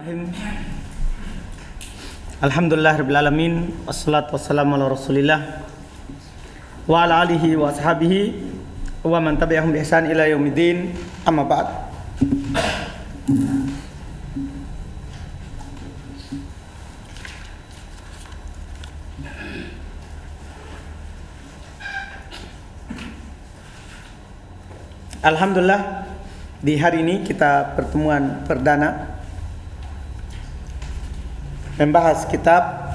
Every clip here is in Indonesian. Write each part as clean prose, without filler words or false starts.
Bismillahirrahmanirrahim. Alhamdulillahirrabbilalamin. Wassalatu wassalamu ala rasulillah wa ala alihi wa ashabihi wa man tabi'ahum bi ihsan ila yaumiddin. Amma ba'd. Alhamdulillah, di hari ini kita pertemuan perdana membahas kitab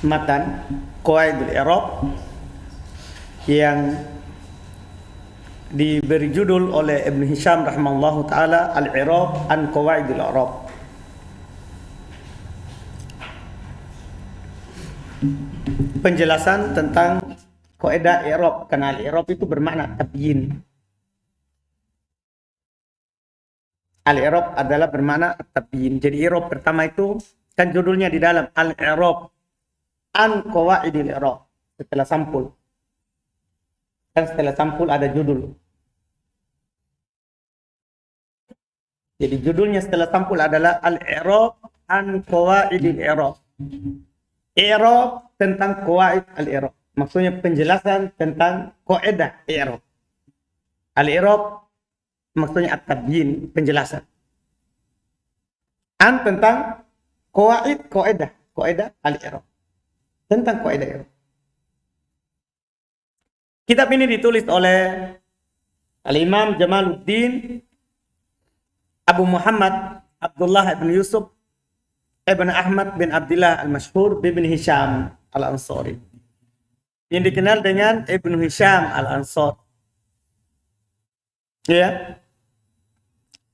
matan Qawaidul I'rab yang diberi judul oleh Ibnu Hisham rahimahullahu taala Al-I'rab an Qawaidul I'rab. Penjelasan tentang kaidah i'rab, karena al-i'rab itu bermakna tabyin. Al-i'rab adalah bermakna tabyin. Jadi i'rab pertama itu kan judulnya di dalam Al-I'rab an Qawaidil I'rab, setelah sampul. Kan setelah sampul ada judul. Jadi judulnya setelah sampul adalah Al-I'rab an Qawaidil I'rab. I'rab tentang qawaid al-i'rab. Maksudnya penjelasan tentang kaidah i'rab. Al-i'rab maksudnya at-tabyin, penjelasan. An tentang kaidah al-i'rab. Tentang kaidah i'rab. Kitab ini ditulis oleh Al-Imam Jamaluddin Abu Muhammad Abdullah ibn Yusuf ibn Ahmad bin Abdullah al-Mashhur bin Hisham al-Ansari, yang dikenal dengan Ibn Hisham al-Ansari. Ya.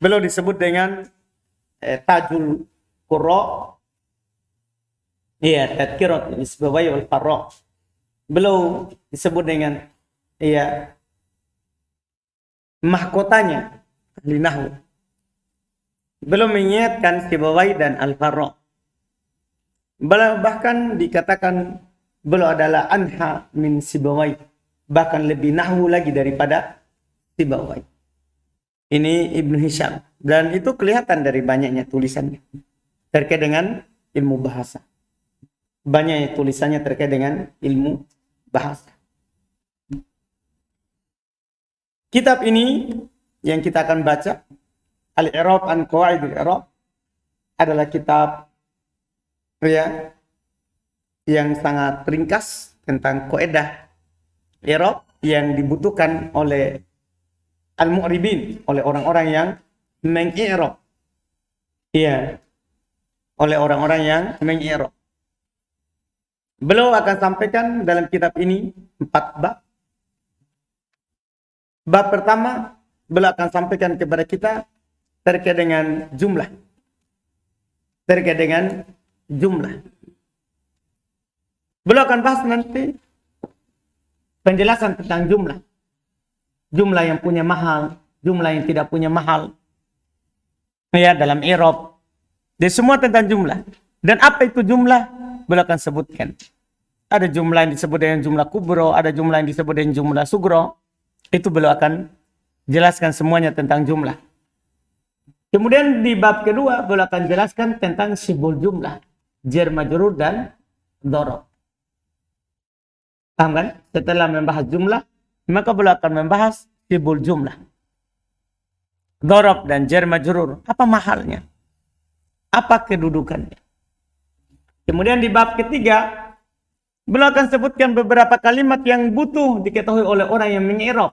Beliau disebut dengan Tajul Qurra, ya, Tadkirat Isbawai wal Farra. Beliau disebut dengan mahkotanya ahli nahwu. Beliau mengingatkan Sibawai dan Al-Farra. Beliau bahkan dikatakan beliau adalah anha min Sibawai, bahkan lebih nahwu lagi daripada Sibawai. Ini Ibnu Hisham, dan itu kelihatan dari banyaknya tulisannya terkait dengan ilmu bahasa. Banyaknya tulisannya terkait dengan ilmu bahasa. Kitab ini yang kita akan baca, Al-I'rab an Qawaidul I'rab, adalah kitab yang sangat ringkas tentang kaidah i'rab yang dibutuhkan oleh al-mu'ribin, oleh orang-orang yang meng-i'rab. Iya. Oleh orang-orang yang meng-i'rab. Beliau akan sampaikan dalam kitab ini 4 bab. Bab pertama, beliau akan sampaikan kepada kita terkait dengan jumlah. Terkait dengan jumlah. Beliau akan bahas nanti penjelasan tentang jumlah. Jumlah yang punya mahal, jumlah yang tidak punya mahal. Ya, dalam i'rab. Dan semua tentang jumlah. Dan apa itu jumlah? Beliau akan sebutkan. Ada jumlah yang disebut dengan jumlah kubro, ada jumlah yang disebut dengan jumlah sugro. Itu beliau akan jelaskan semuanya tentang jumlah. Kemudian di bab kedua, beliau akan jelaskan tentang sibul jumlah, jar majrur dan dhorob. Paham kan? Setelah membahas jumlah, maka beliau akan membahas sibul jumlah, dhorob dan jar majrur. Apa mahalnya? Apa kedudukannya? Kemudian di bab ketiga, beliau akan sebutkan beberapa kalimat yang butuh diketahui oleh orang yang meng-i'rab.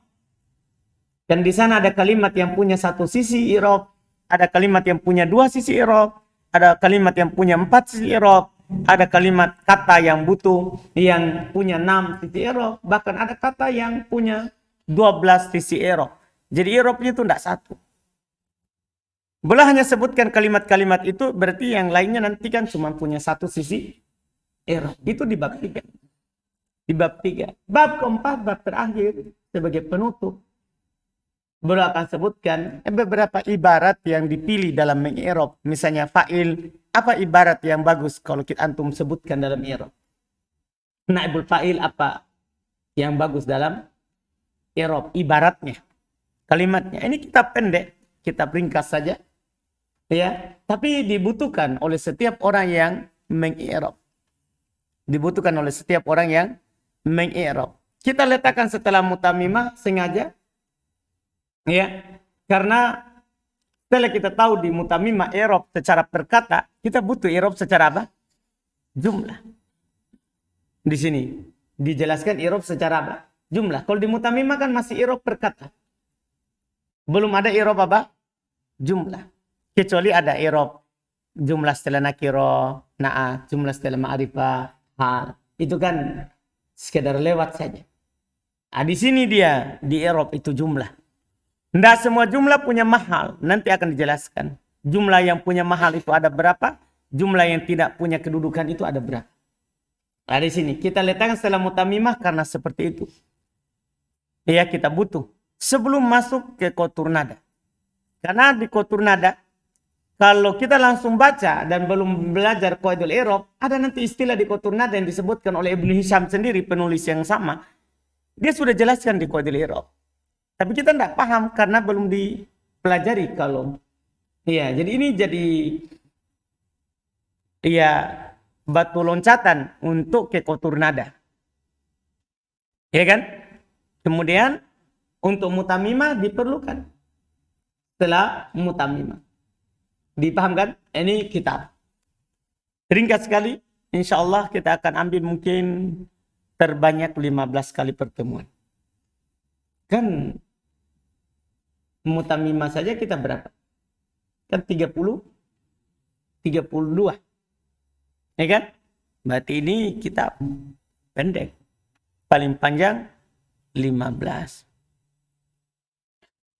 Dan di sana ada kalimat yang punya satu sisi i'rab, ada kalimat yang punya 2 sisi i'rab, ada kalimat yang punya 4 sisi i'rab, ada kalimat kata yang butuh yang punya 6 sisi i'rab, bahkan ada kata yang punya 12 sisi i'rab. Jadi i'rabnya itu tidak satu. Beliau hanya sebutkan kalimat-kalimat itu, berarti yang lainnya nanti kan cuma punya 1 sisi i'rab. Itu di bab 3. Di bab 3. Bab keempat, bab terakhir sebagai penutup, beliau akan sebutkan beberapa ibarat yang dipilih dalam meng-i'rab. Misalnya fa'il, apa ibarat yang bagus kalau kita antum sebutkan dalam i'rab? Naibul fa'il apa yang bagus dalam i'rab? Ibaratnya, kalimatnya. Ini kitab pendek, kitab ringkas saja. Ya, tapi dibutuhkan oleh setiap orang yang mengi'rab. Dibutuhkan oleh setiap orang yang mengi'rab. Kita letakkan setelah mutamimah sengaja, ya, karena setelah kita tahu di mutamimah i'rab secara perkata, kita butuh i'rab secara apa? Jumlah. Di sini dijelaskan i'rab secara apa? Jumlah. Kalau di mutamimah kan masih i'rab perkata. Belum ada i'rab apa? Jumlah. Kecuali ada i'rab jumlah setelah nakiro, na'at, jumlah setelah ma'rifah, hal. Itu kan sekedar lewat saja. Nah, di sini dia di i'rab itu jumlah. Tidak semua jumlah punya mahal. Nanti akan dijelaskan. Jumlah yang punya mahal itu ada berapa? Jumlah yang tidak punya kedudukan itu ada berapa? Nah, di sini kita letakkan setelah mutamimah karena seperti itu. Ya, kita butuh sebelum masuk ke kotur nada. Karena di kotur nada, kalau kita langsung baca dan belum belajar qaidul i'rab, ada nanti istilah di kotur nada yang disebutkan oleh Ibnu Hisham sendiri, penulis yang sama. Dia sudah jelaskan di qaidul i'rab. Tapi kita tidak paham karena belum dipelajari kalau. Iya, jadi ini jadi ya batu loncatan untuk ke kotur nada. Ya kan? Kemudian untuk mutamimah diperlukan setelah mutamimah. Dipahamkan? Ini kitab. Ringkas sekali. Insya Allah kita akan ambil mungkin terbanyak 15 kali pertemuan. Kan mutamimah saja kita berapa? Kan 30, 32. Ya kan? Berarti ini kitab pendek. Paling panjang 15.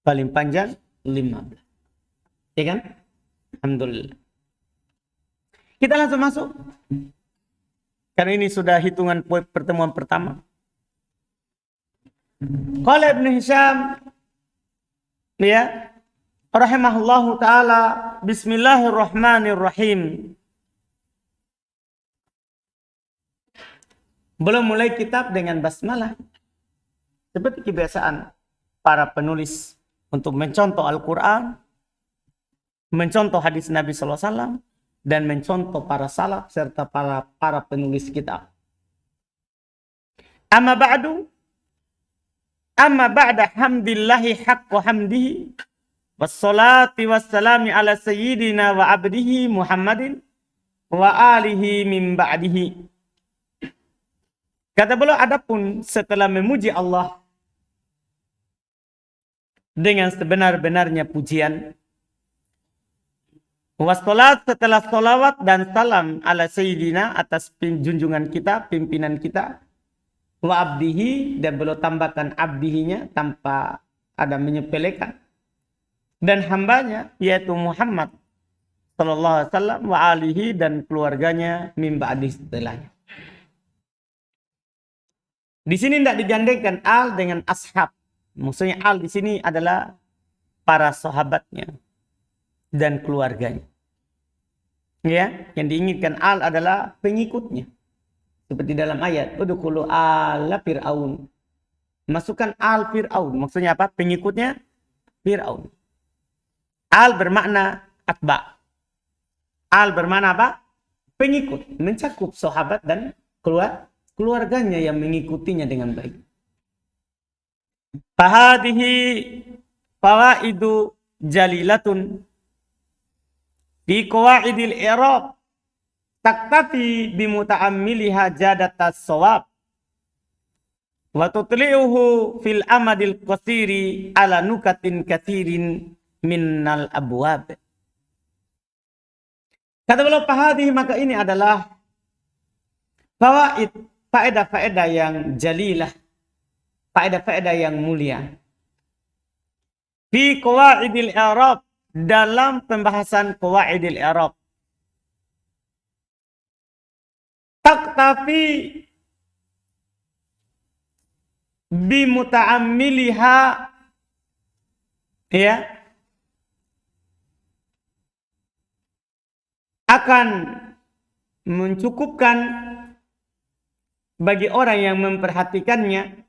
Paling panjang 15. Ya kan? Alhamdulillah. Kita langsung masuk. Karena ini sudah hitungan pertemuan pertama. Qala Ibnu Hisham, ya, rahimahullahu taala, bismillahirrahmanirrahim. Belum mulai kitab dengan basmalah. Seperti kebiasaan para penulis untuk mencontoh Al-Quran, mencontoh hadis Nabi SAW, dan mencontoh para salaf serta para penulis kitab. Amma ba'da hamdillahi haqqa hamdihi wassalati wassalami ala sayyidina wa abdihi Muhammadin wa alihi min ba'dihi. Kata beliau, adapun setelah memuji Allah dengan sebenar-benarnya pujian, wassalat setelah salawat dan salam ala sayyidina atas junjungan kita, pimpinan kita, wa abdihi, dan beliau tambahkan abdihinya tanpa ada menyepelekan, dan hambanya yaitu Muhammad sallallahu alaihi wasallam, wa alihi, dan keluarganya min ba'di, setelahnya. Di sini tidak digandengkan al dengan ashab. Maksudnya al di sini adalah para sahabatnya dan keluarganya. Ya, yang diinginkan al adalah pengikutnya. Seperti dalam ayat, udkhulu ala Fir'aun. Masukkan al Fir'aun. Maksudnya apa? Pengikutnya Fir'aun. Al bermakna atba. Al bermakna apa? Pengikut. Mencakup sahabat dan keluarganya yang mengikutinya dengan baik. Fahadihi fawaidu jalilatun fi qawaidil i'rab taktafi bimuta'ammiliha jadatas shawab wa tutli'uhu fil amadil qasiri ala nukatin kathirin minnal abwab. Kata beliau, fahadihi, maka ini adalah fawaid, faedah-faedah yang jalilah, faedah-faedah yang mulia. Fi qawaidil i'rab, dalam pembahasan qawaidil i'rab. Taktafi bimuta'ammiliha, ya, akan mencukupkan bagi orang yang memperhatikannya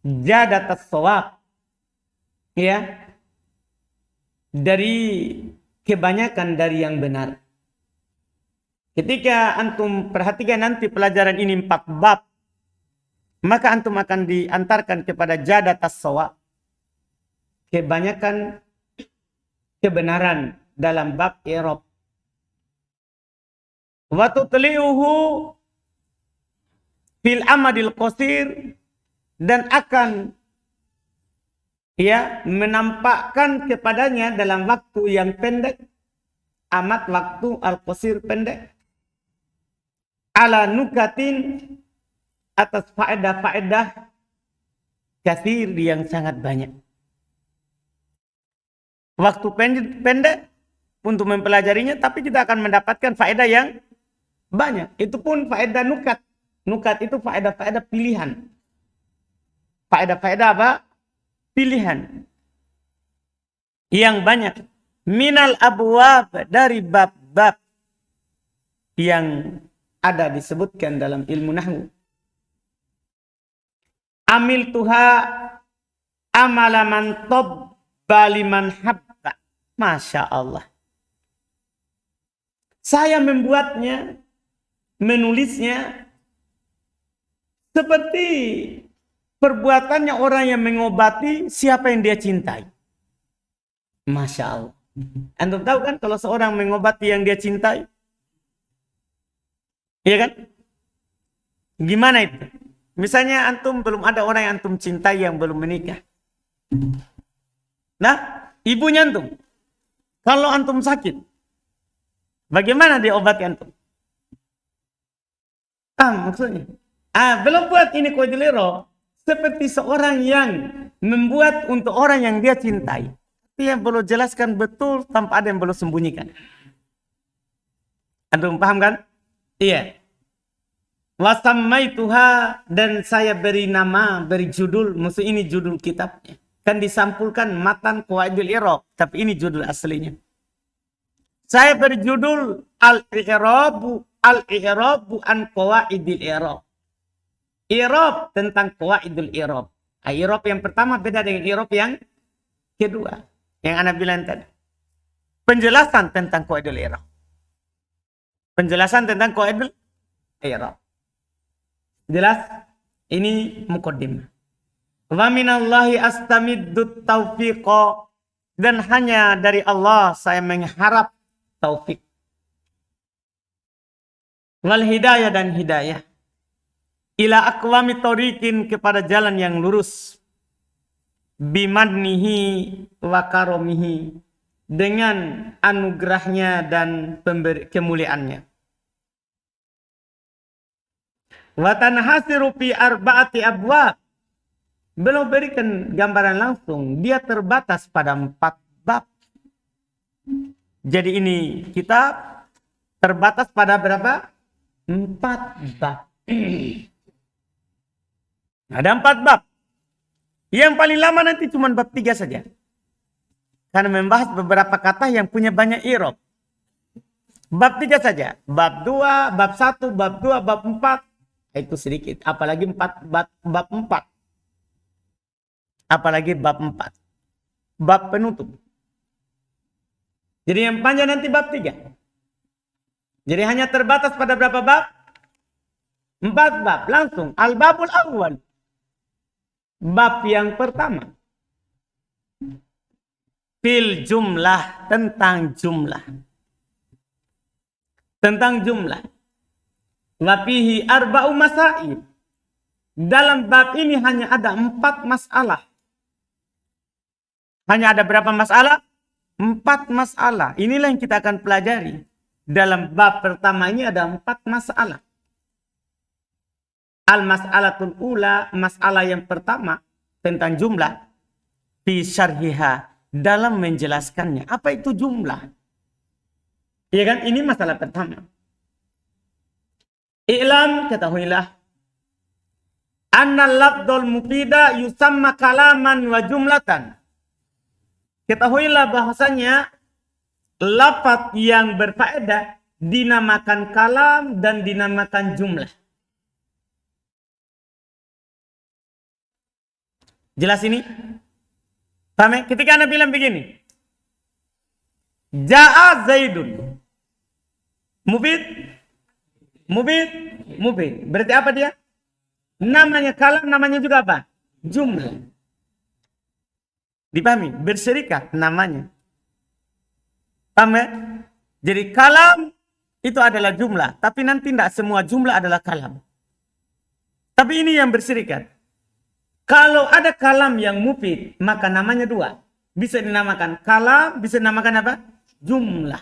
jadat as-shawab, ya, dari kebanyakan dari yang benar. Ketika antum perhatikan nanti pelajaran ini 4 bab, maka antum akan diantarkan kepada jadat as-sawa, kebanyakan kebenaran dalam bab i'rab. Wa tutli'uhu fil amadil qasir, dan akan menampakkan kepadanya dalam waktu yang pendek, amat waktu al-qasir pendek, ala nukatin, atas faedah-faedah kathir yang sangat banyak. Waktu pendek untuk mempelajarinya, tapi kita akan mendapatkan faedah yang banyak. Itu pun faedah nukat. Nukat itu faedah-faedah pilihan. Faedah-faedah apa? Pilihan. Yang banyak. Minal abwab, dari bab-bab yang ada disebutkan dalam ilmu nahwu. Amil tuha amalaman tob baliman habba. Masya Allah. Saya membuatnya, menulisnya seperti perbuatannya orang yang mengobati siapa yang dia cintai. Masya Allah. Antum tahu kan kalau seorang mengobati yang dia cintai? Iya kan? Gimana itu? Misalnya antum belum ada orang yang antum cintai yang belum menikah. Nah, ibunya antum. Kalau antum sakit, bagaimana dia obati antum? Maksudnya. Belum buat ini kodilero. Seperti seorang yang membuat untuk orang yang dia cintai. Dia belum jelaskan betul tanpa ada yang belum sembunyikan. Antum paham kan? Iya. Wasammaituha, dan saya beri nama, beri judul, maksud ini judul kitabnya. Kan disampulkan matan qawaidul i'rab, tapi ini judul aslinya. Saya beri judul al-i'rabu an qawaidil i'rab. I'rab tentang qawaidul i'rab. I'rab yang pertama beda dengan i'rab yang kedua. Yang ana bilang tadi. Penjelasan tentang qawaidul i'rab. Penjelasan tentang qawaidul i'rab. Jelas? Ini muqaddimah. Wa minallahi astamiddut taufiqa, dan hanya dari Allah saya mengharap taufik. Wal hidayah, dan hidayah. Ila aqwami tariqin, kepada jalan yang lurus. Bimannihi wa karomihi, dengan anugerahnya dan kemuliaannya. Wa tanhasiru fi arba'ati abwab, belum berikan gambaran langsung, dia terbatas pada 4 bab. Jadi ini kitab terbatas pada berapa? 4 bab. Ada 4 bab. Yang paling lama nanti cuma bab 3 saja. Karena membahas beberapa kata yang punya banyak i'rab. Bab 3 saja. Bab 2, bab 1, bab 2, bab 4. Itu sedikit. Apalagi bab 4. Apalagi bab 4. Bab penutup. Jadi yang panjang nanti bab 3. Jadi hanya terbatas pada berapa bab? 4 bab. Langsung. Al-babul awal. Bab yang pertama. Fil jumlah. Tentang jumlah. Tentang jumlah. Wafihi arba'u masail. Dalam bab ini hanya ada 4 masalah. Hanya ada berapa masalah? 4 masalah. Inilah yang kita akan pelajari. Dalam bab pertama ini ada 4 masalah. Al-mas'alatul ula, masalah yang pertama tentang jumlah. Fi syarhiha, dalam menjelaskannya. Apa itu jumlah? Iya kan? Ini masalah pertama. I'lam, ketahuilah. Anna lafdul mufida yusamma kalaman wa jumlatan. Ketahuilah bahasanya lafaz yang berfaedah dinamakan kalam dan dinamakan jumlah. Jelas ini? Paham ya? Ketika Anda bilang begini. Ja'a Zaidun. Mufid. Mufid. Berarti apa dia? Namanya kalam, namanya juga apa? Jumlah. Dipahami? Berserikat namanya. Paham ya? Jadi kalam itu adalah jumlah. Tapi nanti tidak semua jumlah adalah kalam. Tapi ini yang berserikat. Kalau ada kalam yang mufid, maka namanya dua. Bisa dinamakan kalam, bisa dinamakan apa? Jumlah.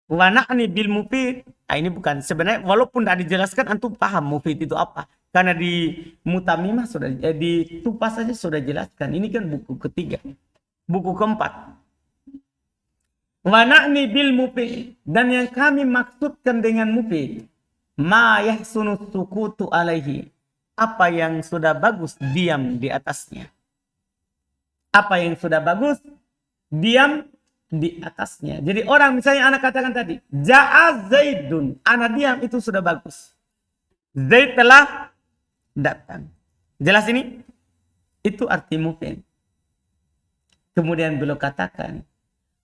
Wa na'ni bil mufid. Nah, ini bukan. Sebenarnya walaupun tidak dijelaskan, antum paham mufid itu apa. Karena di Mutamimah sudah, di Tupas saja sudah jelaskan. Ini kan buku ketiga. Buku keempat. Wa na'ni bil mufid. Dan yang kami maksudkan dengan mufid. Ma yahsunu sukutu alaihi. Apa yang sudah bagus, diam di atasnya. Apa yang sudah bagus, diam di atasnya. Jadi orang misalnya anak katakan tadi, Ja'a Zaidun. Anak diam itu sudah bagus. Zaid telah datang. Jelas ini? Itu arti mufid. Kemudian beliau katakan,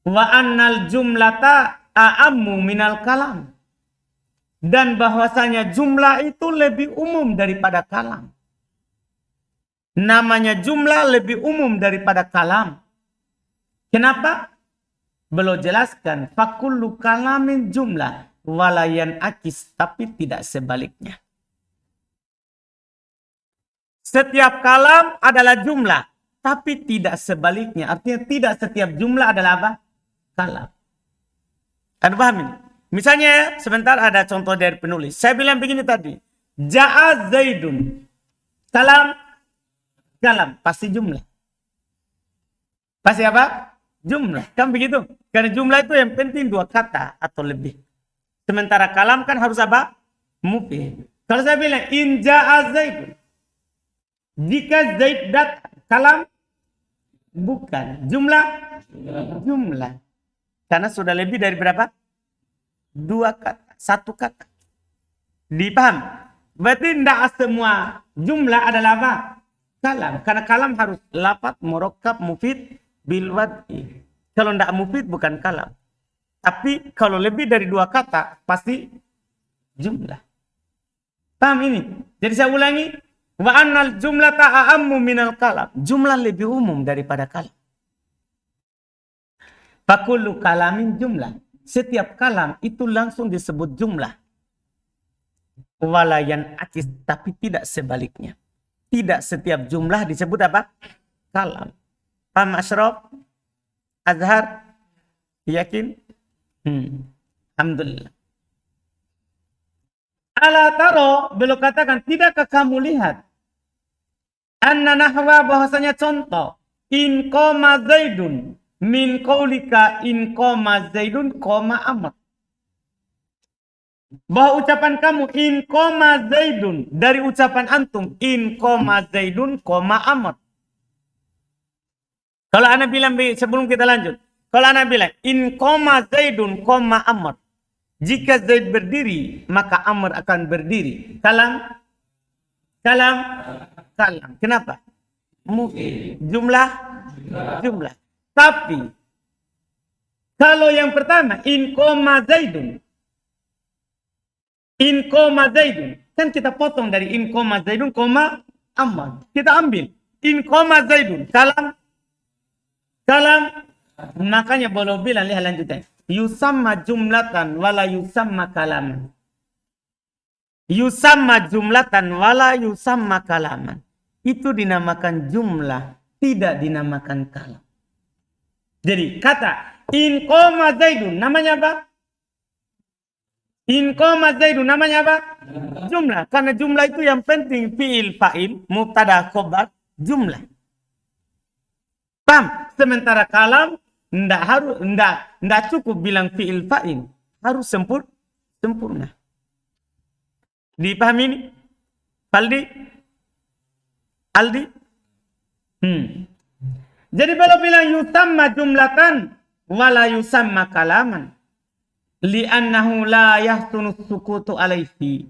wa annal jumlata a'ammu minal kalam. Dan bahwasanya jumlah itu lebih umum daripada kalam. Namanya jumlah lebih umum daripada kalam. Kenapa? Beliau jelaskan, fakullu kalamin jumlah walayan akis, tapi tidak sebaliknya. Setiap kalam adalah jumlah, tapi tidak sebaliknya. Artinya tidak setiap jumlah adalah apa? Kalam. Anda paham ini? Misalnya, sebentar ada contoh dari penulis. Saya bilang begini tadi. Ja'a Zaidun. Kalam. Pasti jumlah. Pasti apa? Jumlah. Kan begitu? Karena jumlah itu yang penting dua kata atau lebih. Sementara kalam kan harus apa? Mufid. Kalau saya bilang, in ja'a Zaidun. Jika Zaid datang. Kalam. Bukan. Jumlah. Karena sudah lebih dari berapa? Dua kata, satu kata. Dipaham? Berarti tidak semua jumlah adalah apa? Kalam. Karena kalam harus lafaz, murakkab, mufid, bil wad'i. Kalau tidak mufid bukan kalam. Tapi kalau lebih dari dua kata pasti jumlah. Paham ini? Jadi saya ulangi, wa annal jumlata a'ammu minal kalam. Jumlah lebih umum daripada kalam. Fakullu kalamin jumlah. Setiap kalam itu langsung disebut jumlah. Walayan akis, tapi tidak sebaliknya. Tidak setiap jumlah disebut apa? Kalam. Paham Ashraf? Azhar? Yakin? Alhamdulillah. Ala taro, beliau katakan, tidakkah kamu lihat? Anna nahwa, bahwasanya contoh. In qoma Zaidun. Min qaulika in qoma Zaidun qoma Amr. Bahwa ucapan kamu in qoma Zaidun, dari ucapan antum in qoma Zaidun qoma Amr. Kalau ana bilang sebelum kita lanjut, kalau ana bilang in qoma Zaidun qoma Amr. Jika Zaid berdiri, maka Amr akan berdiri. Kalam. Kenapa? Mufid. Jumlah. Tapi kalau yang pertama in qoma Zaidun kan kita potong dari in qoma Zaidun qoma Amr. Kita ambil in qoma Zaidun kalam. Makanya boleh bilang, lihat lanjutan. Yusamma jumlatan wala yusamma kalaman. Yusamma jumlatan wala yusamma kalaman. Itu dinamakan jumlah, tidak dinamakan kalam. Jadi kata in qoma Zaidun namanya apa? In qoma Zaidun namanya apa? Jumlah. Karena jumlah itu yang penting fi'il fa'il, mubtada khobar, jumlah. Paham? Sementara kalam enggak cukup bilang fi'il fa'il, harus sempurna. Dipahami ini? Aldi? Jadi kalau bilang yusamma jumlatan wala yusamma kalaman li'annahu la yahsunu sukutu alaihi,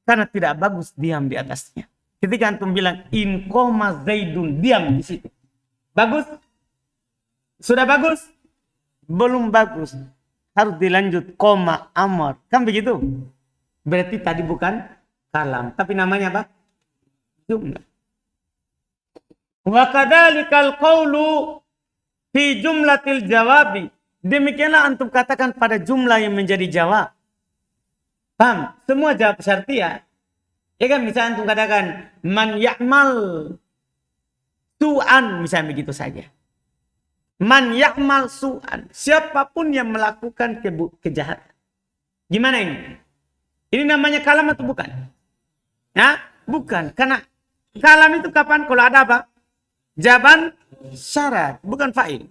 karena tidak bagus diam di atasnya. Ketika antum bilang in qoma Zaidun, diam di situ. Bagus? Sudah bagus? belum bagus, harus dilanjut koma amr. Kan begitu? Berarti tadi bukan kalam, tapi namanya apa? Jumlah. Wa kadzalikal qawlu fi jumlatil jawabi. Demikianlah antum katakan pada jumlah yang menjadi jawab. Paham? Semua jawab syartiyah. Ya kan, misalnya antum katakan man ya'mal su'an, misalnya begitu saja. Man ya'mal su'an, siapapun yang melakukan kejahatan. Gimana ini? Ini namanya kalam atau bukan? Ya, bukan. Karena kalam itu kapan? Kalau ada apa? Jawaban syarat, bukan fa'il.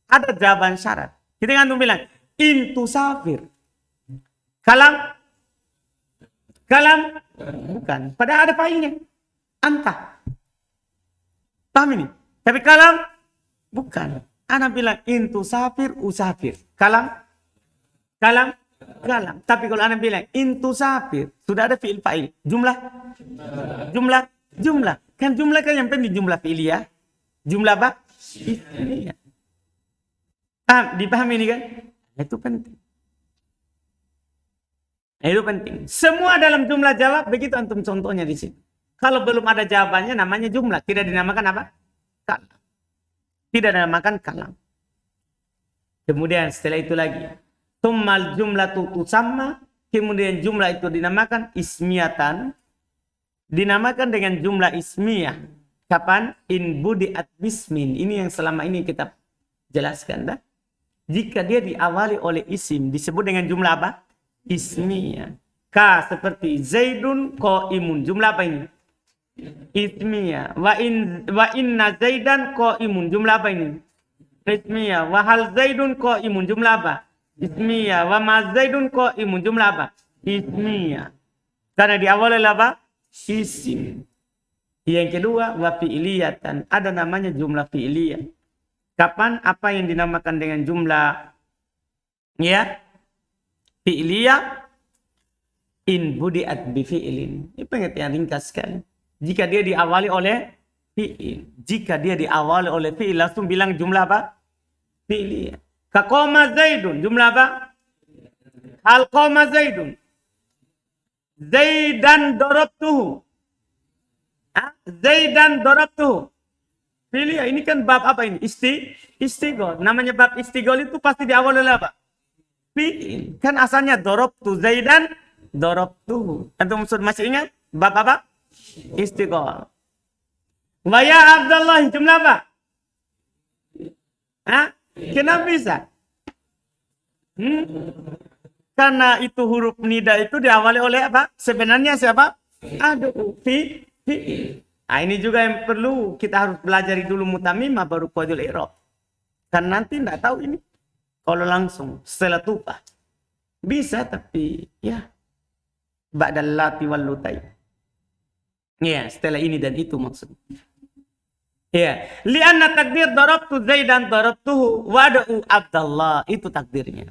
Ada jawaban syarat. Kita kan antum bilang intu safir. Kalam bukan. Padahal ada fa'ilnya. Anta. Paham ini? Tapi kalam bukan. Ana bilang intu safir usafir. Kalam. Tapi kalau ana bilang intu safir, sudah ada fi'il fa'il. Jumlah. Kan jumlah kan yang penting jumlah fi'iliyah. Jumlah apa? Fi'iliyah. Dipahami ini kan? Itu penting. Itu penting. Semua dalam jumlah jawab, begitu antum contohnya di sini. Kalau belum ada jawabannya namanya jumlah, tidak dinamakan apa? Kalam. Tidak dinamakan kalam. Kemudian setelah itu lagi, tsummal jumlatu tusamma, kemudian jumlah itu dinamakan ismiyatan, dinamakan dengan jumlah ismiyah. Kapan? In budi'at bismin. Ini yang selama ini kita jelaskan dah. Jika dia diawali oleh isim, disebut dengan jumlah apa? Ismiyah. Seperti Zaidun qaimun. Jumlah apa ini? Ismiyah. Wa inna Zaidan qaimun. Jumlah apa ini? Ismiyah. Wa hal Zaidun qaimun. Jumlah apa? Ismiyah. Wa ma Zaidun qaimun. Jumlah apa? Ismiyah. Karena diawali oleh apa? Isim. Yang kedua, wa fi'liyatan. Ada namanya jumlah fi'liyah. Kapan apa yang dinamakan dengan jumlah fi'liyah? In budi'at bi fi'lin. Ini pengertian ringkas sekali. Jika dia diawali oleh fi'il. Jika dia diawali oleh fi'il, langsung bilang jumlah apa? Fi'liyah. Kaqama Zaidun. Jumlah apa? Hal qama Zaidun. Zaidan darabtuhu. Zaidan darabtuhu. Fi'liyah. Ini kan bab apa ini? Istighol. Namanya bab istighol itu pasti diawali oleh apa? Fi'il. Kan asalnya darabtu Zaidan darabtuhu. Antum masih ingat? Bab apa? Istighol. Wa ya Abdullah. Jumlah apa? Kenapa bisa? Karena itu huruf nida itu diawali oleh apa? Sebenarnya siapa? Aduh, fi'il. Ini juga yang perlu kita harus pelajari dulu mutamimah baru qaidul i'rab. Kan nanti enggak tahu ini. Kalau langsung setelah tupah. Bisa tapi ya ba'dal lati wal lutai. Ya, setelah ini dan itu maksudnya. Ya, li'anna takdir darabtu Zaidan darabtuhu wada'u Abdullah, itu takdirnya.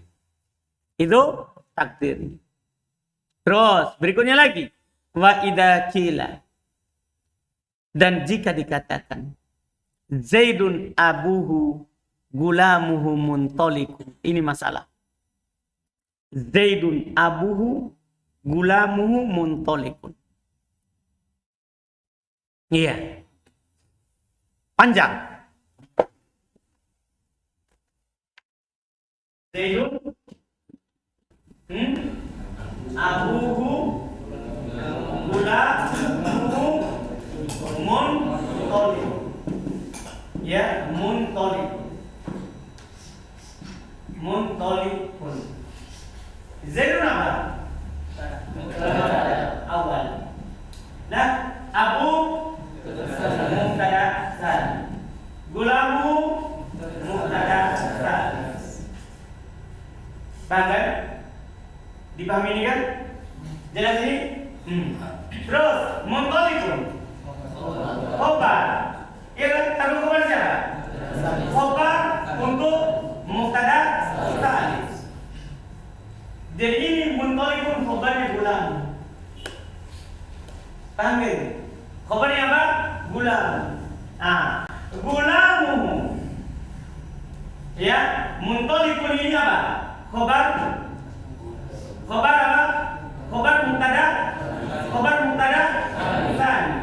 Itu takdirnya. Terus berikutnya lagi, wa idza qila, dan jika dikatakan Zaidun abuhu gulamuhu muntaliqun. Ini masalah. Zaidun abuhu gulamuhu muntaliqun. Iya. Panjang. Zaidun abuhu gulamuhu muntaliqun. Ya, muntaliqun. Zaidun apa? Awal. Nah, abu mubtada tsani. Gulamu mubtada tsani. Paham kan? Dipahami ini kan? Jelas ini? Terus, muntaliqun. Khobar. Iya kan? Tapi khobar siapa? Khobar untuk mubtada tsani. Jadi ini muntaliqun khobarnya gulam. Paham kan? Khobarnya apa? Gulam. Gulamu. Ya, muntolikun ini apa? Khobar. Khobar apa? Khobar mubtada. Khobar mubtada tsani.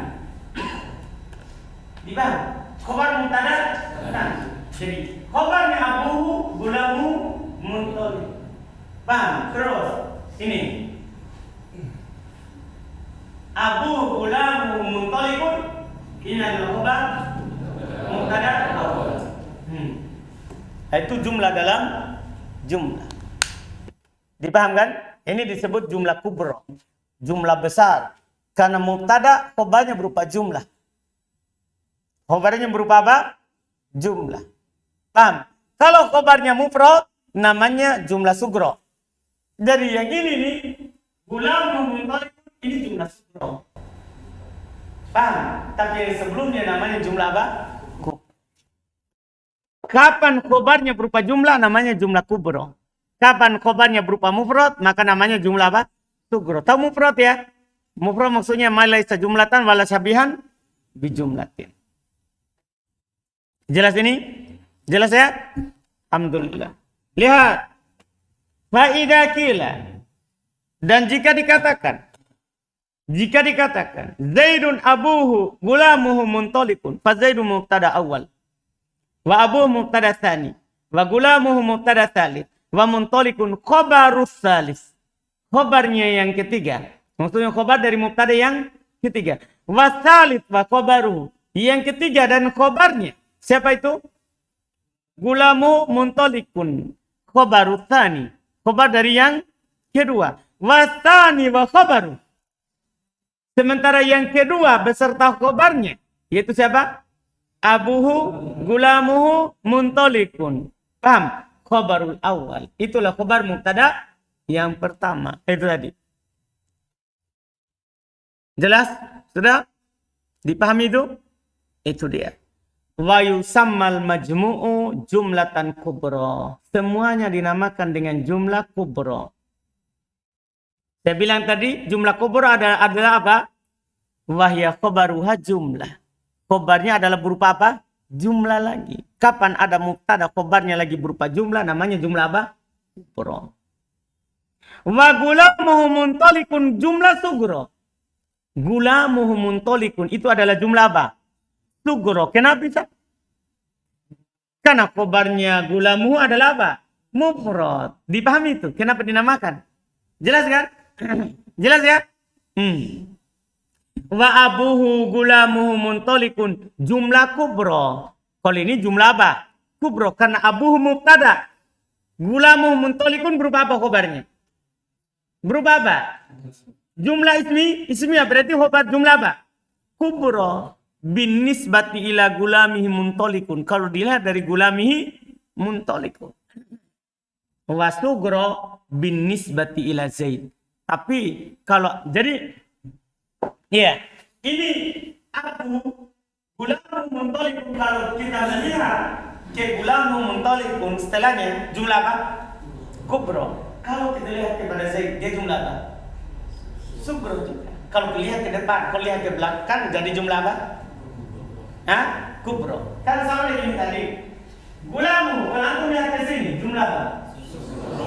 Dipaham? Khobar mubtada tsani. Jadi khobarnya abuhu, gulamu, muntolik. Paham? Terus ini. Abu gulamu muntolikun. Ini adalah khobar mubtada awal. Itu jumlah dalam jumlah. Dipahamkan? Ini disebut jumlah kubro, jumlah besar. Karena mubtada khobarnya berupa jumlah. Khobarnya berupa apa? Jumlah. Paham? Kalau khobarnya mufrad, namanya jumlah sugro. Dari yang ini nih, gulam muntolik ini jumlah sugro. Paham? Tapi yang sebelumnya namanya jumlah apa? Kapan khobarnya berupa jumlah, namanya jumlah kubro. Kapan khobarnya berupa mufrad, maka namanya jumlah apa? Sugro. Tahu mufrad ya? Mufrad maksudnya ma laisa jumlatan wala syabihan bijumlatin. Jelas ini? Jelas ya? Alhamdulillah. Lihat. Fa idza qila, dan jika dikatakan Zaidun abuhu gulamuhu muntalikun, fa Zaidun mubtada awal. Wa abuhu mubtada tsani, wa gulamuhu mubtada tsalits, wa muntalikun khabarus tsalits. Khabarnya yang ketiga. Maksudnya khabar dari mubtada yang ketiga. Wa tsalits wa khabaruhu. Yang ketiga dan khabarnya. Siapa itu? Gulamu muntalikun khabarus tsani. Khabar dari yang kedua. Wa tsani wa khabaru. Sementara yang kedua beserta khabarnya. Yaitu siapa? Abuhu gulamuhu muntalikun. Paham? Khabarul awal. Itulah khabar mubtada yang pertama. Itu tadi. Jelas? Sudah? Dipahami itu? Itu dia. Wa yusammal majmu'u jumlatan kubra. Semuanya dinamakan dengan jumlah kubra. Saya bilang tadi jumlah kubra adalah apa? Wahya khabaruha jumlah. Khobarnya adalah berupa apa? Jumlah lagi. Kapan ada mubtada khobarnya lagi berupa jumlah, namanya jumlah apa? Kubro. Wa gulamuhu muntalikun jumlah sugro. Gulamuhu muntalikun itu adalah jumlah apa? Sugro. Kenapa bisa? Karena khobarnya gulamuhu adalah apa? Mufrad. Dipahami itu? Kenapa dinamakan? Jelas kan? Jelas ya? Wa abuhu gulamuhu muntalikun jumlah kubro. Kalau ini jumlah apa? Kubro. Karena abuhu mubtada. Gulamuhu muntalikun berupa apa khobarnya? Berupa apa? Jumlah ismi berarti khobar jumlah apa? Kubro. Bin nisbati ila gulamihi muntalikun. Kalau dilihat dari gulamihi muntalikun. Wa sugro bin nisbati ila Zaid. Tapi kalau jadi ya, ini abu gulamu muntalikun. Kalau kita melihat ke gulamu muntalikun setelahnya jumlah apa? Kubro. Kalau kita lihat kepada Zaid, dia jumlah apa? Sugro juga. Kalau lihat ke depan, kalau lihat ke belakang, jadi jumlah apa? Hah? Kubro. Kan sama dengan tadi. Gulamu, kalau antum lihat ke sini, jumlah apa?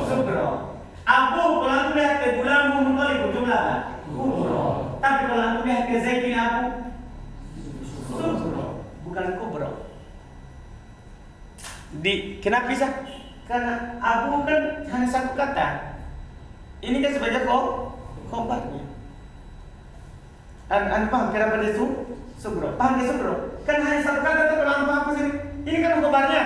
Sugro. Abu, kalau antum lihat ke gulamu muntalikun, jumlah apa? Kubro. Tapi kalau antum lihat ke Zaid bin Abu, sugro, bukan kubro. Kenapa bisa? Karena Abu kan hanya satu kata. Ini kan sebagai khobarnya. Anda paham kenapa dia sugro? Paham dia sugro? Kan hanya satu kata itu kalau antum apa sini? Ini kan khobarnya.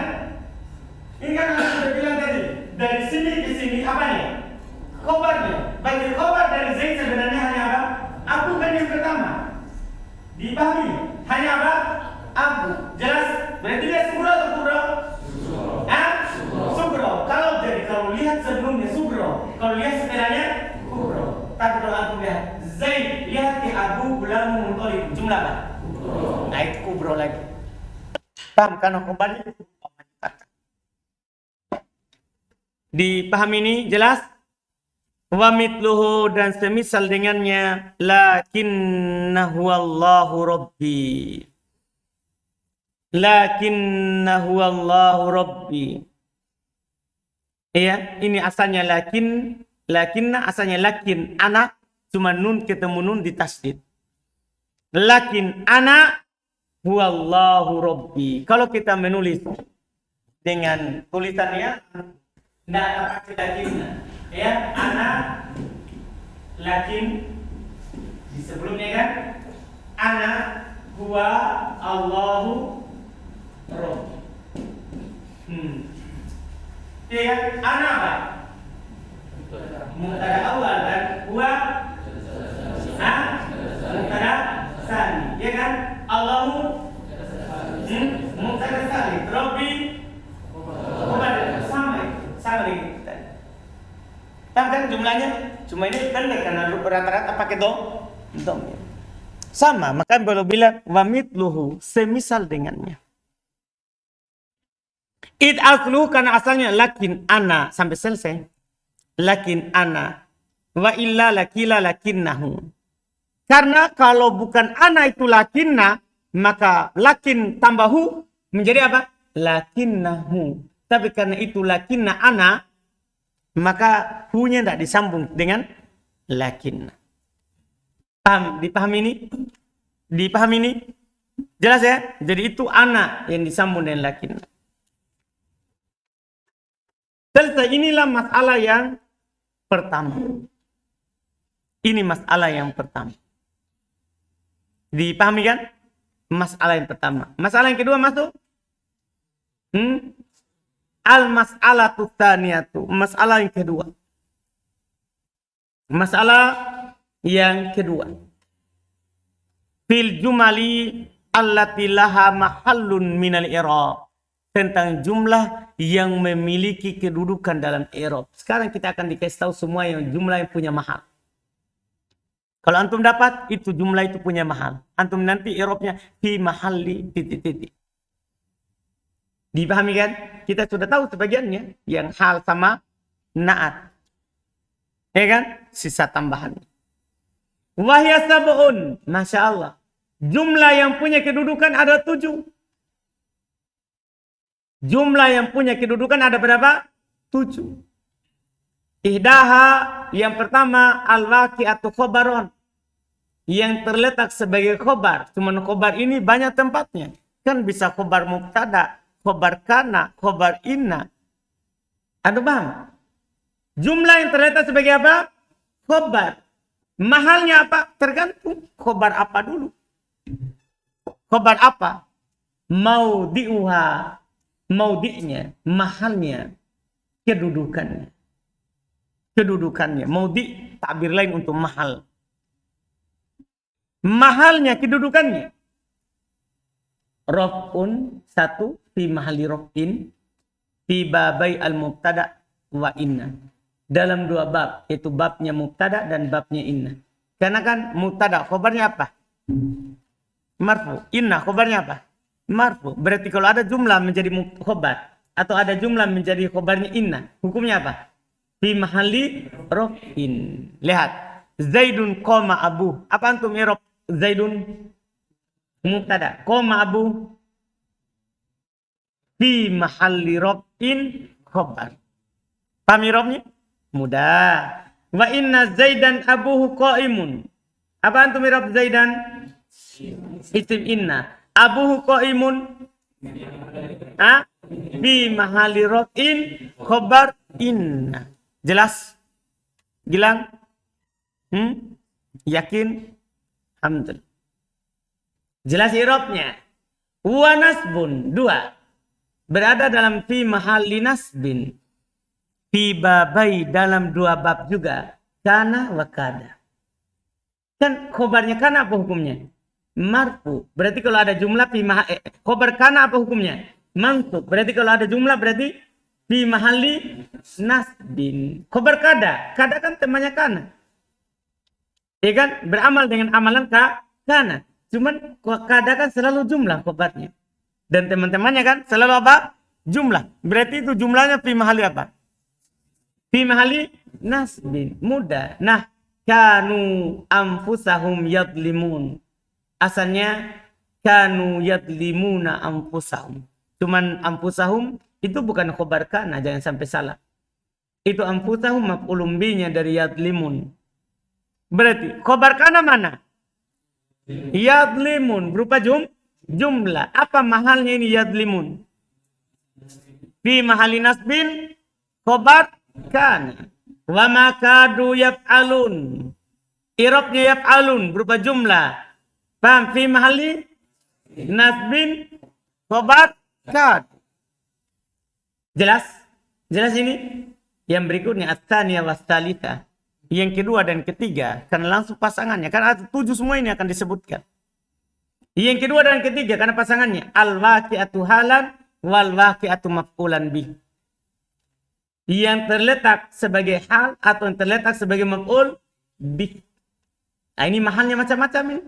Ini kan anda sudah bilang tadi. Dari sini ke sini apanya? Khobarnya. Bagi khobar dari Zaid sebenarnya hanya apa? Abu kan yang pertama. Dipahami? Hanya apa? Abu. Jelas? Berarti dia sugro atau kubro? Sugro. Kalau lihat sebelumnya sugro. Kalau lihat setelahnya kubro. Tapi kalau aku lihat Zaid, lihat ke Abu gulamu muntalikun. Jumlah apa? Nah itu kubro lagi. Paham? Karena khobarnya dipahami ini? Jelas? Wa mitluhu dan semisal dengannya lakinnahu Allahu Rabbi. Lakinnahu Allahu Rabbi. Iya, ini asalnya lakinna asalnya lakin ana, cuma nun ketemu nun di tasdid. Lakin ana huwallahu rabbi. Kalau kita menulis dengan tulisannya tidak ada pakai lakinna. Ya, ana lakin di sebelumnya kan ana huwa Allahu rabbi. Ya, ana apa? Mubtada awal dan huwa mubtada tsani. Ya kan? Allahu mubtada tsani. Rabbi sama dengan kita. Kan jumlahnya cuma ini pendek karena rata-rata pakai dom. Sama, maka kalau bilang wa mitluhu semisal dengannya. Id aslu karena asalnya lakin ana sampai selesai. Lakin ana wa illa lakila lakinnahu. Karena kalau bukan ana itu lakinna, maka lakin tambahu menjadi apa? Lakinnahu. Tapi karena itu lakinna ana, maka hu-nya tidak disambung dengan lakinna. Paham? Dipahami ini? Dipahami ini? Jelas ya? Jadi itu ana yang disambung dengan lakinna. Selesai, inilah masalah yang pertama. Ini masalah yang pertama. Dipahami kan? Masalah yang pertama. Masalah yang kedua masuk? Al-mas'alatu tsaniyatu. Masalah yang kedua. Masalah yang kedua. Fil jumali allati laha mahallun minal i'rab. Tentang jumlah yang memiliki kedudukan dalam i'rab. Sekarang kita akan dikasih tahu semua yang jumlah yang punya mahal. Kalau antum dapat, itu jumlah itu punya mahal. Antum nanti i'rabnya fi mahalli titik-titik. Dipahami kan? Kita sudah tahu sebagiannya. Yang hal sama na'at. Ya kan? Sisa tambahan. Wahya sab'un. Masya Allah. Jumlah yang punya kedudukan ada 7. Jumlah yang punya kedudukan ada berapa? 7. Ihdaha yang pertama al-waqi'atu khobaron. Yang terletak sebagai khobar. Cuman khobar ini banyak tempatnya. Kan bisa khobar mubtada, khobar kana, khobar inna. Ada bang? Jumlah yang terletak sebagai apa? Khobar. Mahalnya apa? Tergantung khobar apa dulu. Khobar apa? Maudi'uha. Maudi'nya, mahalnya, kedudukannya. Kedudukannya. Maudi' takbir lain untuk mahal. Mahalnya, kedudukannya. Raf'un, 1, fi mahali raf'in, fi babai al-mubtada wa inna. Dalam 2 bab, yaitu babnya mubtada dan babnya inna. Karena kan mubtada, khobarnya apa? Marfu. Inna, khobarnya apa? Marfu. Berarti kalau ada jumlah menjadi khobar atau ada jumlah menjadi khobarnya inna, hukumnya apa? Fi mahali raf'in. Lihat. Zaidun qoma abu. Apa antum i'rab Zaidun? Mubtada. Qoma abu. Fi mahali raf'in khobar. Paham i'rabnya? Mudah. Wa inna Zaidan abuhu qa'imun. Apa antum i'rab Zaidan? Isim inna. Abuhu qaimun bi mahali raf'in khobar inna. Jelas? Gilang? Yakin? Alhamdulillah. Jelas i'rabnya. Wa nasbun 2. Berada dalam fi mahali nasbin. Fi babai dalam 2 bab juga. Kana wa kada. Kan khobarnya kana apa hukumnya? Marfu. Berarti kalau ada jumlah fi khobar kana apa hukumnya? Mansub. Berarti kalau ada jumlah berarti fi mahali nasbin. Khobar kada. Kada kan temannya kana. Ya kan? Beramal dengan amalan kana. Cuman kada kan selalu jumlah khobarnya. Dan teman-temannya kan selalu apa? Jumlah. Berarti itu jumlahnya fi mahali apa? Fi mahali nasbin. Mudah. Nah, kanu anfusahum yadlimun. Asalnya kanu yadlimuna anfusahum. Cuman anfusahum itu bukan khobar kana, jangan sampai salah. Itu anfusahum maf'ulun bihi-nya dari yadlimun. Berarti khobar kana mana? Yadlimun berupa jumlah. Apa mahalnya ini yadlimun? Fi mahali nasbin khobar kana. Wa ma kadu yaf'alun. Irabnya yaf'alun berupa jumlah. Paham? Fi mahali nasbin khobar kad. Jelas? Jelas ini? Yang berikutnya at-tsaniyah was-tsalitsah. Yang kedua dan ketiga, karena langsung pasangannya. Karena 7 semua ini akan disebutkan. Yang kedua dan ketiga, karena pasangannya. Al-waqi'atu halan wal-waqi'atu maf'ulan bih. Yang terletak sebagai hal atau yang terletak sebagai maf'ul bih. Nah, ini mahalnya macam-macam ini.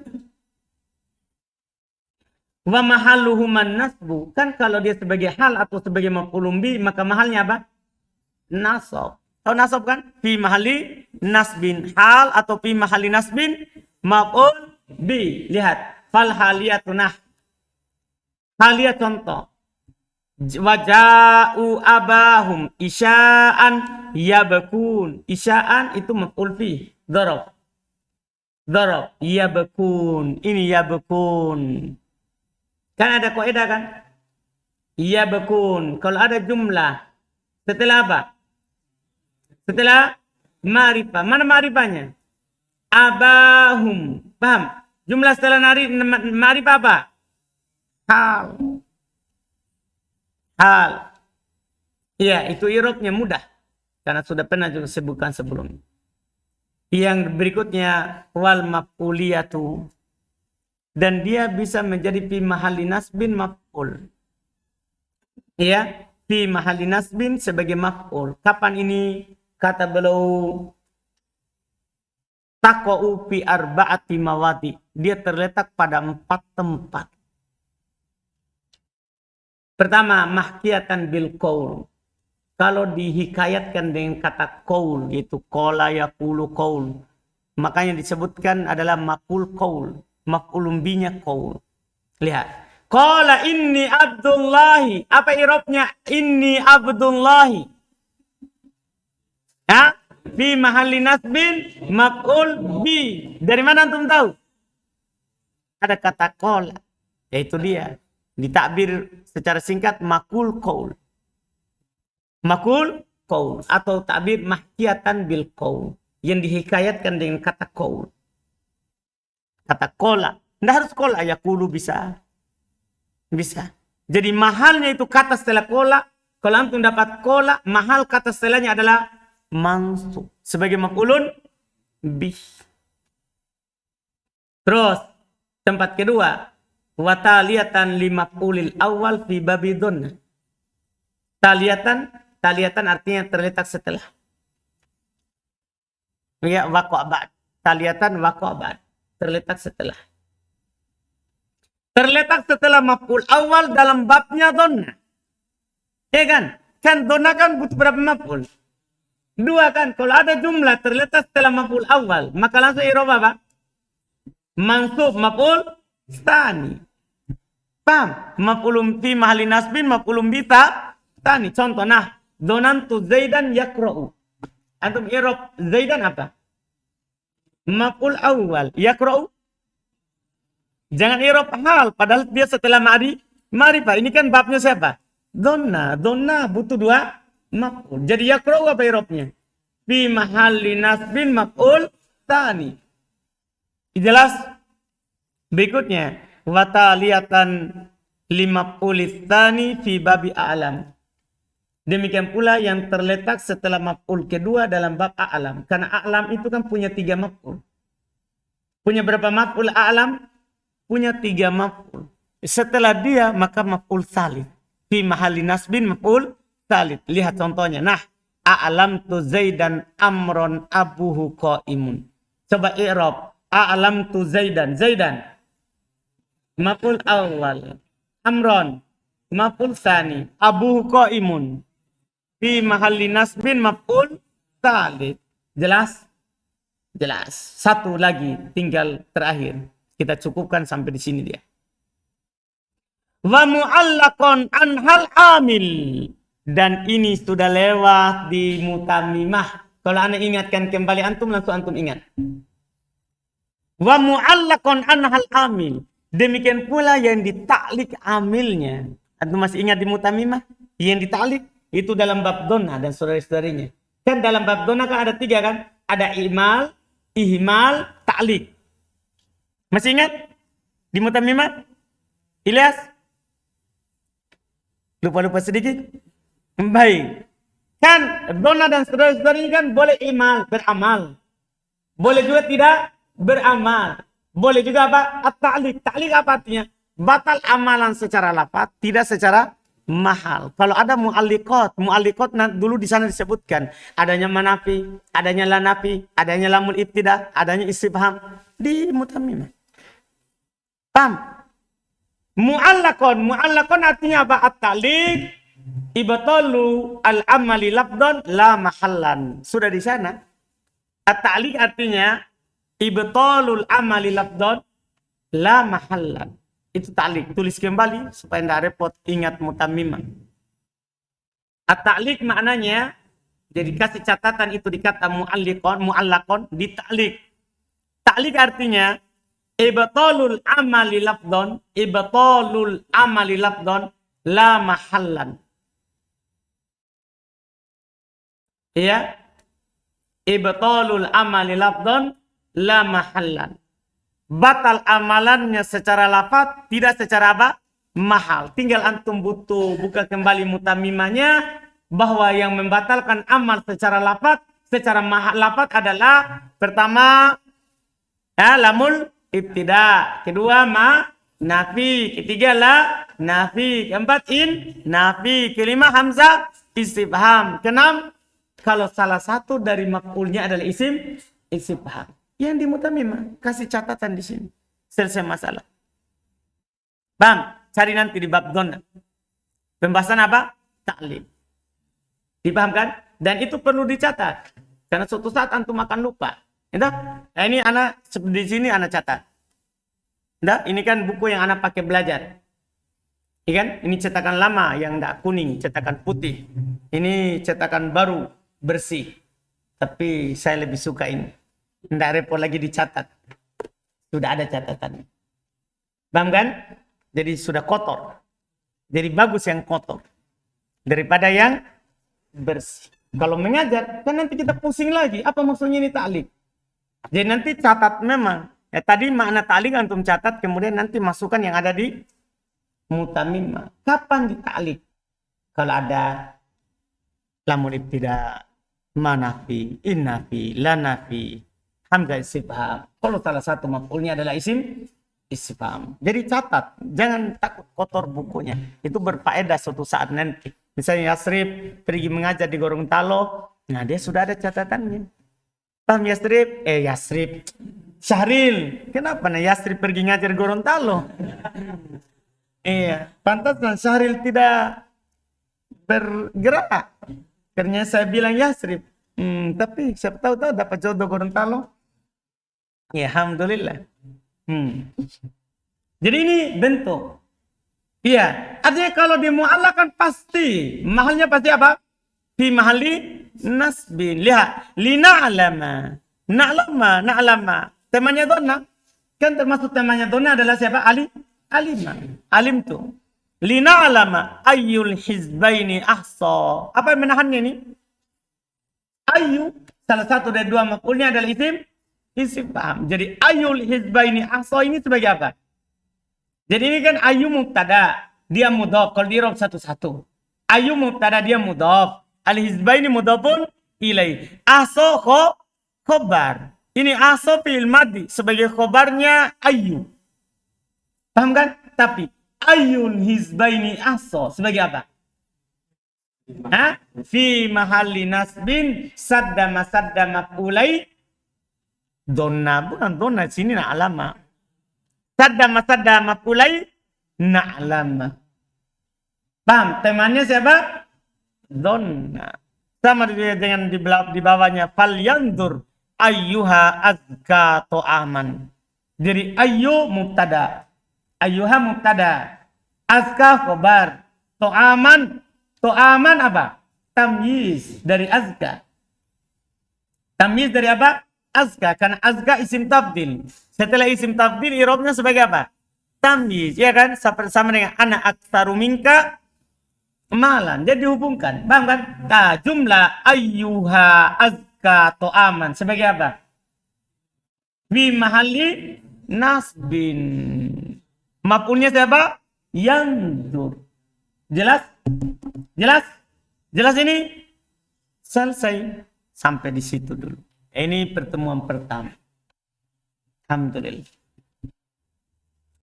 Wa mahalluhu man nasbu. Kan kalau dia sebagai hal atau sebagai maf'ulun bih, maka mahalnya apa? Nasab. Tahu nasab kan? Fi mahali nasbin hal atau fi mahali nasbin maf'ul bi. Lihat. Fal haliyatu nah. Haliyah contoh. Waja'u abahum isya'an yabkun. Isya'an itu maf'ul fi. Darab. Darab. Yabkun. Ini yabkun. Kan ada kaidah kan? Yabkun. Kalau ada jumlah setelah apa? Setelah ma'rifah. Mana ma'rifahnya? Abahum. Paham? Jumlah setelah ma'rifah apa? Hal. Hal. Ya, itu i'rabnya mudah. Karena sudah pernah juga sebutkan sebelumnya. Yang berikutnya wal maf'uliyatu. Dan dia bisa menjadi fi mahali nasbin maf'ul. Ya, fi mahali nasbin sebagai maf'ul. Kapan ini? Kata beliau, taqa'u fi arba'ati mawadi. Dia terletak pada 4 tempat. Pertama, mahkiyatan bil qaul. Kalau dihikayatkan dengan kata qaul, yaitu qala yaqulu qaul, makanya disebutkan adalah maf'ul qaul, maf'ulun bihi-nya qaul. Lihat. Qala inni abdullahi. Apa i'rabnya? Inni abdullahi. Ya, fi mahalli nasbin maf'ul bi. Dari mana antum tahu? Ada kata qala, yaitu dia. Ditakbir secara singkat maqul qaul. Maqul qaul atau takbir mahkiyatan bil qaul yang dihikayatkan dengan kata qaul. Kata qala. Enggak harus qala, yaqulu bisa. Bisa. Jadi mahalnya itu kata setelah qala. Kalau antum dapat qala, mahal kata setelahnya adalah mansub sebagai maf'ulun bih. Terus tempat kedua, wa taliyatan li maf'ulil awal fi babi dhanna. Taliyatan artinya terletak setelah. Ya, waqa' ba'd. Taliyatan waqa' ba'd. Terletak setelah. Terletak setelah maf'ul awal dalam babnya dhanna. Ya kan? Kan dhanna kan butuh berapa maf'ul? 2 kan, kalau ada jumlah terletak setelah maf'ul awal, maka langsung i'rab apa? Mansub maf'ul tsani. Paham? Maf'ulun fi mahali nasbin maf'ulun bi tsani. Contoh, nah, dzanantu Zaidan yaqra'u. Antum i'rab Zaidan apa? Maf'ul awal, yaqra'u. Jangan i'rab hal, padahal dia setelah ma'rifah. Ini kan babnya siapa? Dhanna. Dhanna butuh 2 maf'ul. Jadi yaqra'u apa i'rabnya? Fi mahalli nasbin maf'ul tsani. Jelas? Berikutnya, wa taliyatan li maf'ul tsani fi babi a'lam. Demikian pula yang terletak setelah maf'ul kedua dalam bab a'lam. Karena a'lam itu kan punya 3 maf'ul. Punya berapa maf'ul a'lam? Punya 3 maf'ul. Setelah dia maka maf'ul tsalits. Fi mahalli nasbin maf'ul tsalits. Lihat contohnya. Nah, a'lam tu Zaidan amron abuhu qaimun. Coba i'rab. A'lam tu Zaidan. Zaidan. Maf'ul awal. Amron. Maf'ul tsani. Abuhu qaimun. Fi mahalli nasbin maf'ul tsalits. Jelas? Jelas. Satu lagi tinggal terakhir. Kita cukupkan sampai di sini dia. Wa mu'allaqan anhal amil. Dan ini sudah lewat di mutamimah. Kalau Anda ingatkan kembali antum, langsung antum ingat. Wa mu'allaqan anhal amil. Demikian pula yang ditaklik amilnya. Antum masih ingat di mutamimah? Yang ditaklik itu dalam bab donna dan saudara-saudarinya. Kan dalam bab donna kan ada 3 kan? Ada imal, ihmal, taklik. Masih ingat? Di mutamimah? Ilyas? Lupa-lupa sedikit? Baik. Kan donna dan saudara-saudarinya kan boleh imal, beramal. Boleh juga tidak beramal. Boleh juga apa? At-ta'liq. Ta'liq apa artinya? Batal amalan secara lafaz, tidak secara mahal. Kalau ada mu'alliqat dulu di sana disebutkan adanya manafi, adanya la nafi, adanya lamul ibtida, adanya istifham di mutamimah. Paham? Mu'allaqan artinya apa? At-ta'liq ibtalu al-amali lafdhan la mahallan. Sudah di sana. At-ta'liq artinya ibtalul amali lafdhan la mahallan. Itu ta'liq. Tulis kembali supaya tidak repot, ingat mutamimah. At-ta'liq maknanya, jadi kasih catatan itu di kata mu'allaqan di ta'liq. Ta'liq artinya ibtalul amali lafdhan la mahallan. Ya. Ibtalul amali lafdhan la mahallan. Batal amalannya secara lafaz, tidak secara apa? Mahal. Tinggal antum buka kembali mutamimahnya, bahwa yang membatalkan amal secara lafaz, secara lafaz adalah pertama lamul ibtida, kedua nafi, ketiga la nafi, keempat nafi, kelima hamzah istifham, keenam kalau salah satu dari maf'ulnya adalah isim istifham. Yang di mutamimah, kasih catatan di sini. Selesai masalah. Bang, cari nanti di bab donna. Pembahasan apa? Ta'liq. Dipahamkan? Dan itu perlu dicatat. Karena suatu saat antum akan lupa. Entah? Nah, ini anak di sini anak catat. Entah? Ini kan buku yang anak pakai belajar. Ini kan? Ini cetakan lama yang enggak kuning, cetakan putih. Ini cetakan baru, bersih. Tapi saya lebih suka ini. Tidak repot lagi dicatat. Sudah ada catatan. Paham kan? Jadi sudah kotor. Jadi bagus yang kotor. Daripada yang bersih. Kalau mengajar, kan nanti kita pusing lagi. Apa maksudnya ini ta'liq? Jadi nanti catat memang. Ya, tadi makna ta'liq antum catat. Kemudian nanti masukkan yang ada di mutamimah. Kapan di ta'liq? Kalau ada lamul ibtida, manafi, innafi, lanafi, hamzah istifham. Kalau salah satu maf'ulnya adalah isim istifham. Jadi catat, jangan takut kotor bukunya. Itu berfaedah suatu saat nanti. Misalnya Yasrib pergi mengajar di Gorontalo, nah dia sudah ada catatannya. Paham Yasrib? Yasrib. Syahril. Kenapa nih Yasrib pergi ngajar Gorontalo? Iya, pantasnya Syahril tidak bergerak. Karena saya bilang Yasrib. Tapi siapa tahu dapat jodoh Gorontalo. Ya, alhamdulillah. Jadi ini bentuk. Iya, artinya kalau di mu'allaq kan pasti mahalnya pasti apa? Fi mahalli nasbin. Lihat, lina'lama. Na'lama. Temanya donna. Kan termasuk temanya donna adalah siapa? Alima. Alim tuh. Lina'lama ayyul hizbaini ahsa. Apa yang menahannya ini? Ayu, salah satu dari dua maf'ulnya adalah istifham. Jadi ayul hizbaini ahsa ini sebagai apa? Jadi ini kan ayu mubtada, dia mudhaf. Kalau di i'rab satu-satu. Ayu mubtada, dia mudhaf. Al hizbaini mudhafun ilai. Ahsa khobar. Ini ahsa fi'il madhi sebagai khobarnya ayu. Paham kan? Tapi ayul hizbaini ahsa sebagai apa? Fi mahalli nasbin sadda maf'ulai donna, bukan donna sini na'lama. Sadda maf'ulai na'lama. Paham? Temanya siapa? Donna. Sama dengan di bawahnya fal yandur ayyuha azka to'aman. Jadi ayyu mubtada. Ayyuha mubtada. Azka khobar. To'aman To'aman apa? Tamyiz dari azka. Tamyiz dari apa? Azka. Karena azka isim tabdil. Setelah isim tabdil, irobnya sebagai apa? Tamyiz. Ya kan? Sama dengan anak aktaru minka malan. Jadi dihubungkan. Paham kan? Nah, jumlah ayyuha azka to'aman. Sebagai apa? Fi mahalli nasbin. Maf'ulnya siapa? Yanzur. Jelas? Jelas? Jelas ini? Selesai. Sampai di situ dulu. Ini pertemuan pertama. Alhamdulillah.